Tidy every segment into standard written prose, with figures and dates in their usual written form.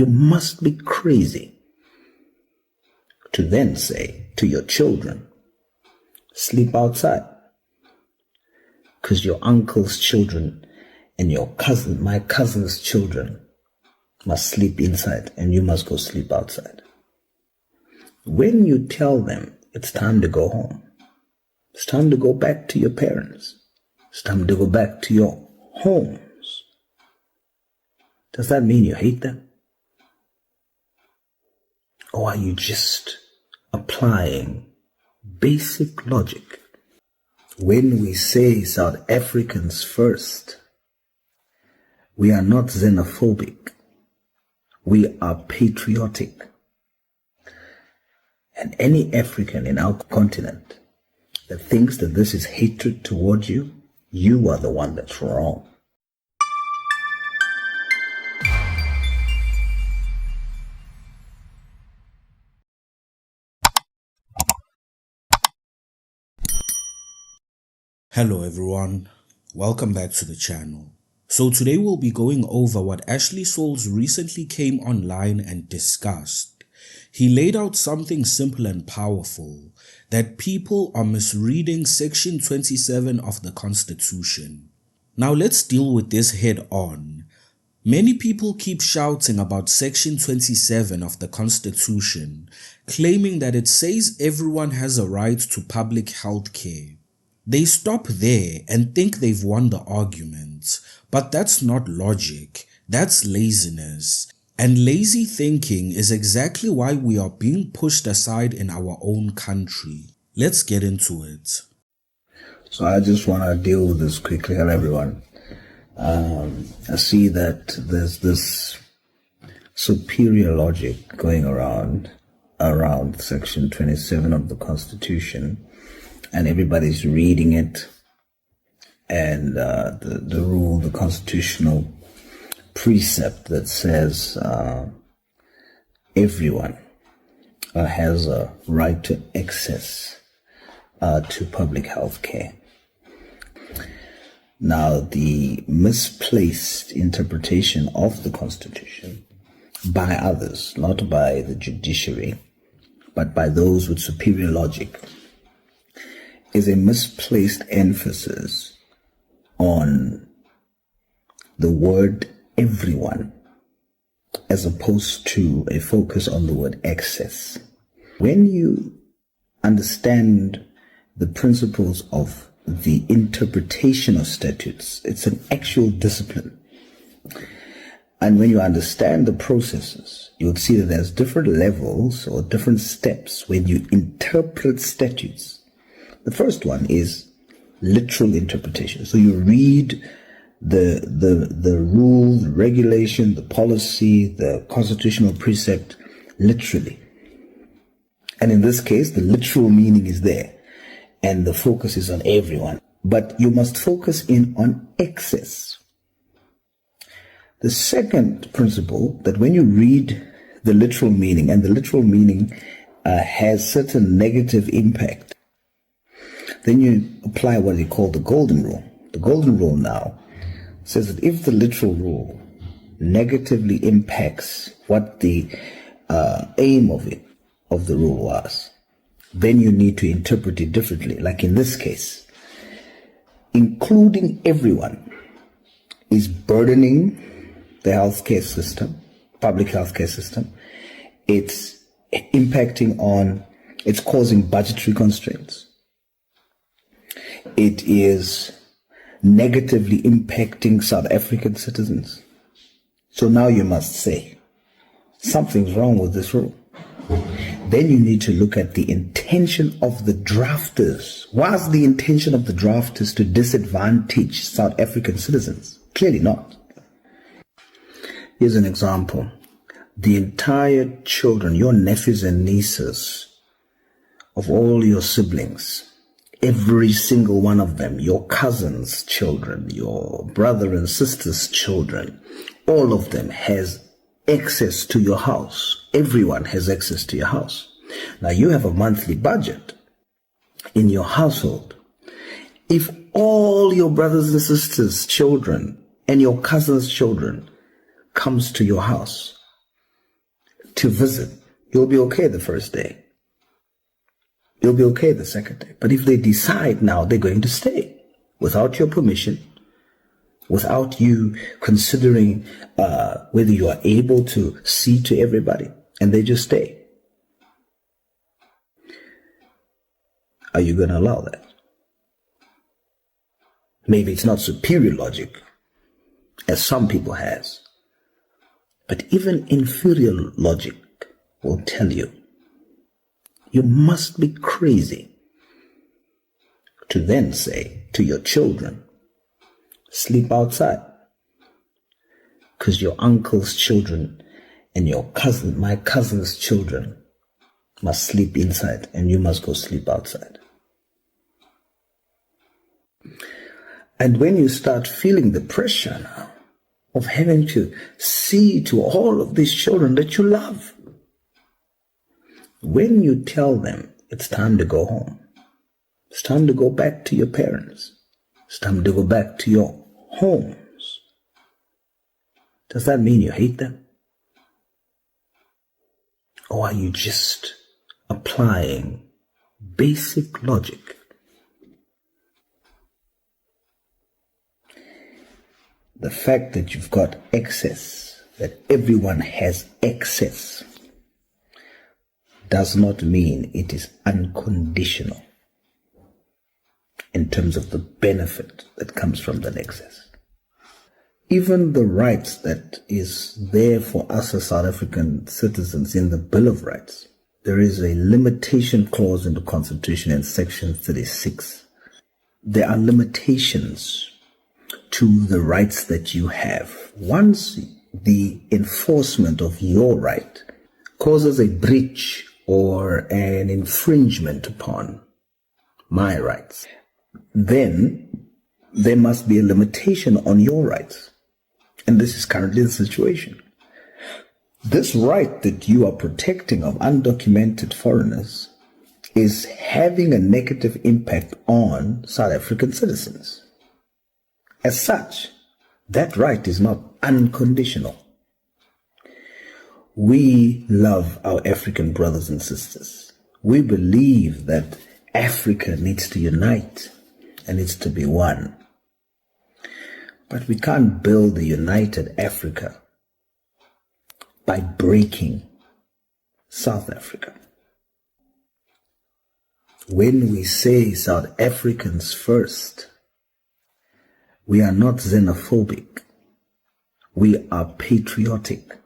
You must be crazy to then say to your children, sleep outside. Because your uncle's children and my cousin's children must sleep inside and you must go sleep outside. When you tell them it's time to go home, it's time to go back to your parents, it's time to go back to your homes, does that mean you hate them? Or are you just applying basic logic? When we say South Africans first, we are not xenophobic. We are patriotic. And any African in our continent that thinks that this is hatred towards you, you are the one that's wrong. Hello everyone, welcome back to the channel. So today we'll be going over what Sauls recently came online and discussed. He laid out something simple and powerful, that people are misreading Section 27 of the Constitution. Now let's deal with this head on. Many people keep shouting about Section 27 of the Constitution, claiming that it says everyone has a right to public health care. They stop there and think they've won the argument, but that's not logic, that's laziness. And lazy thinking is exactly why we are being pushed aside in our own country. Let's get into it. So I just want to deal with this quickly. Hello everyone. I see that there's this superior logic going around Section 27 of the Constitution. And everybody's reading it, and the rule, the constitutional precept that says everyone has a right to access to public health care. Now, the misplaced interpretation of the Constitution by others, not by the judiciary, but by those with superior logic, is a misplaced emphasis on the word everyone as opposed to a focus on the word excess. When you understand the principles of the interpretation of statutes, it's an actual discipline. And when you understand the processes, you'll see that there's different levels or different steps when you interpret statutes. The first one is literal interpretation. So you read the rule, the regulation, the policy, the constitutional precept literally. And in this case, the literal meaning is there and the focus is on everyone. But you must focus in on excess. The second principle, that when you read the literal meaning, and the literal meaning has certain negative impact, then you apply what they call the golden rule. The golden rule now says that if the literal rule negatively impacts what the aim of the rule was, then you need to interpret it differently. Like in this case, including everyone is burdening the healthcare system, public healthcare system. It's it's causing budgetary constraints. It is negatively impacting South African citizens. So now you must say, something's wrong with this rule. Then you need to look at the intention of the drafters. Was the intention of the drafters to disadvantage South African citizens? Clearly not. Here's an example. The entire children, your nephews and nieces, of all your siblings, every single one of them, your cousins' children, your brother and sister's children, all of them has access to your house. Everyone has access to your house. Now you have a monthly budget in your household. If all your brothers and sisters' children and your cousins' children comes to your house, to visit, you'll be okay the first day. You'll be okay the second day. But if they decide now they're going to stay without your permission, without you considering whether you are able to see to everybody, and they just stay, are you going to allow that? Maybe it's not superior logic, as some people has, but even inferior logic will tell you, you must be crazy to then say to your children, sleep outside, because your uncle's children and my cousin's children must sleep inside and you must go sleep outside. And when you start feeling the pressure now of having to see to all of these children that you love, when you tell them it's time to go home, it's time to go back to your parents, it's time to go back to your homes, does that mean you hate them? Or are you just applying basic logic? The fact that you've got excess, that everyone has excess, does not mean it is unconditional in terms of the benefit that comes from that excess. Even the rights that is there for us as South African citizens in the Bill of Rights, there is a limitation clause in the Constitution in Section 36. There are limitations to the rights that you have. Once the enforcement of your right causes a breach or an infringement upon my rights, then there must be a limitation on your rights. And this is currently the situation. This right that you are protecting of undocumented foreigners is having a negative impact on South African citizens. As such, that right is not unconditional. We love our African brothers and sisters. We believe that Africa needs to unite and needs to be one. But we can't build a united Africa by breaking South Africa. When we say South Africans first, we are not xenophobic. We are patriotic.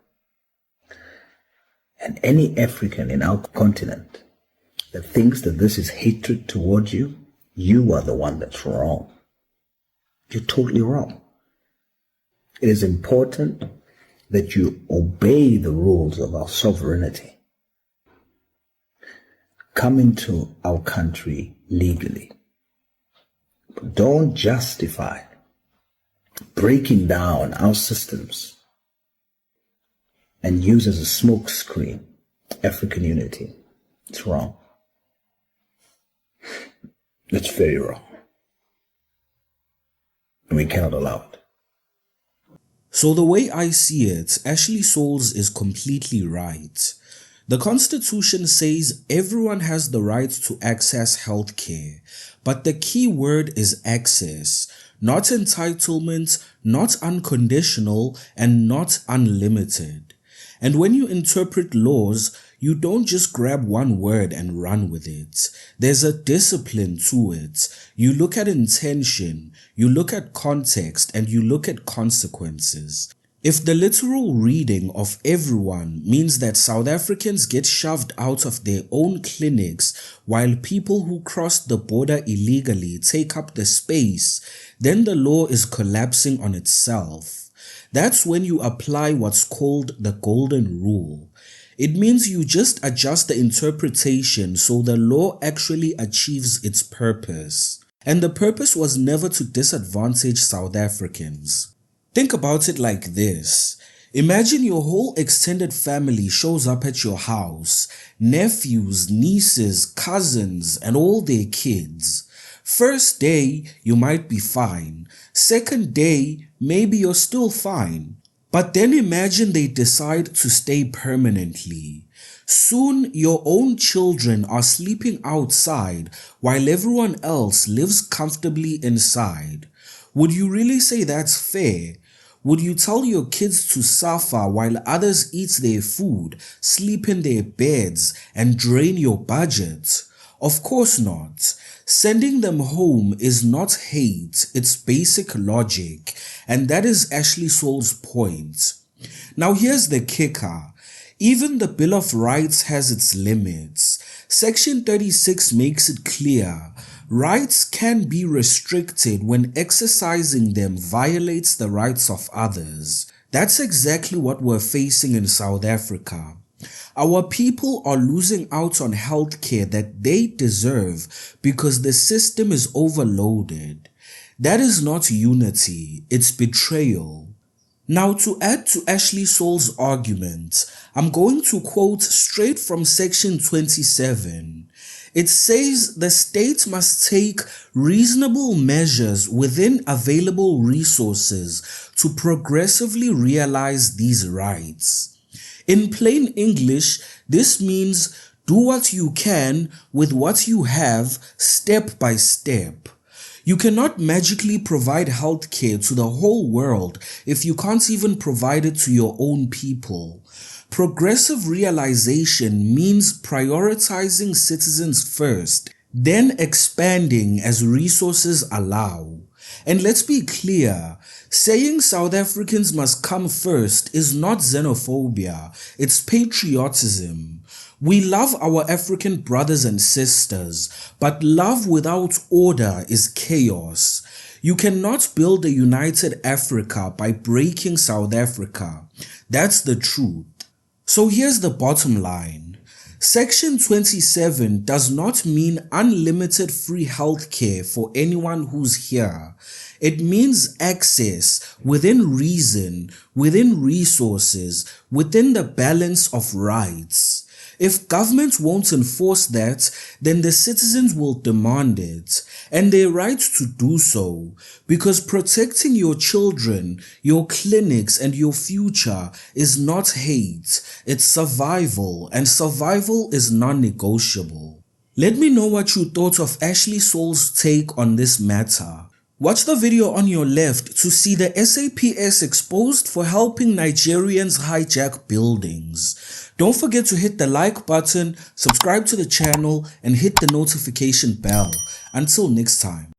And any African in our continent that thinks that this is hatred towards you, you are the one that's wrong. You're totally wrong. It is important that you obey the rules of our sovereignty. Come into our country legally. But don't justify breaking down our systems and use as a smokescreen African unity. It's wrong. It's very wrong. And we cannot allow it. So the way I see it, Ashley Sauls is completely right. The Constitution says everyone has the right to access healthcare, but the key word is access, not entitlement, not unconditional, and not unlimited. And when you interpret laws, you don't just grab one word and run with it. There's a discipline to it. You look at intention, you look at context, and you look at consequences. If the literal reading of everyone means that South Africans get shoved out of their own clinics while people who cross the border illegally take up the space, then the law is collapsing on itself. That's when you apply what's called the golden rule. It means you just adjust the interpretation so the law actually achieves its purpose. And the purpose was never to disadvantage South Africans. Think about it like this. Imagine your whole extended family shows up at your house, nephews, nieces, cousins, and all their kids. First day, you might be fine. Second day, maybe you're still fine. But then imagine they decide to stay permanently. Soon your own children are sleeping outside while everyone else lives comfortably inside. Would you really say that's fair? Would you tell your kids to suffer while others eat their food, sleep in their beds, and drain your budget? Of course not. Sending them home is not hate, it's basic logic, and that is Ashley Sauls' point. Now here's the kicker. Even the Bill of Rights has its limits. Section 36 makes it clear. Rights can be restricted when exercising them violates the rights of others. That's exactly what we're facing in South Africa. Our people are losing out on healthcare that they deserve because the system is overloaded. That is not unity, it's betrayal. Now, to add to Ashley Sauls' argument, I'm going to quote straight from section 27. It says the state must take reasonable measures within available resources to progressively realize these rights. In plain English, this means do what you can with what you have step by step. You cannot magically provide healthcare to the whole world if you can't even provide it to your own people. Progressive realization means prioritizing citizens first, then expanding as resources allow. And let's be clear, saying South Africans must come first is not xenophobia, it's patriotism. We love our African brothers and sisters, but love without order is chaos. You cannot build a united Africa by breaking South Africa. That's the truth. So here's the bottom line. Section 27 does not mean unlimited free healthcare for anyone who's here. It means access within reason, within resources, within the balance of rights. If government won't enforce that, then the citizens will demand it, and they're right to do so, because protecting your children, your clinics, and your future is not hate, it's survival, and survival is non-negotiable. Let me know what you thought of Ashley Sauls' take on this matter. Watch the video on your left to see the SAPS exposed for helping Nigerians hijack buildings. Don't forget to hit the like button, subscribe to the channel, and hit the notification bell. Until next time.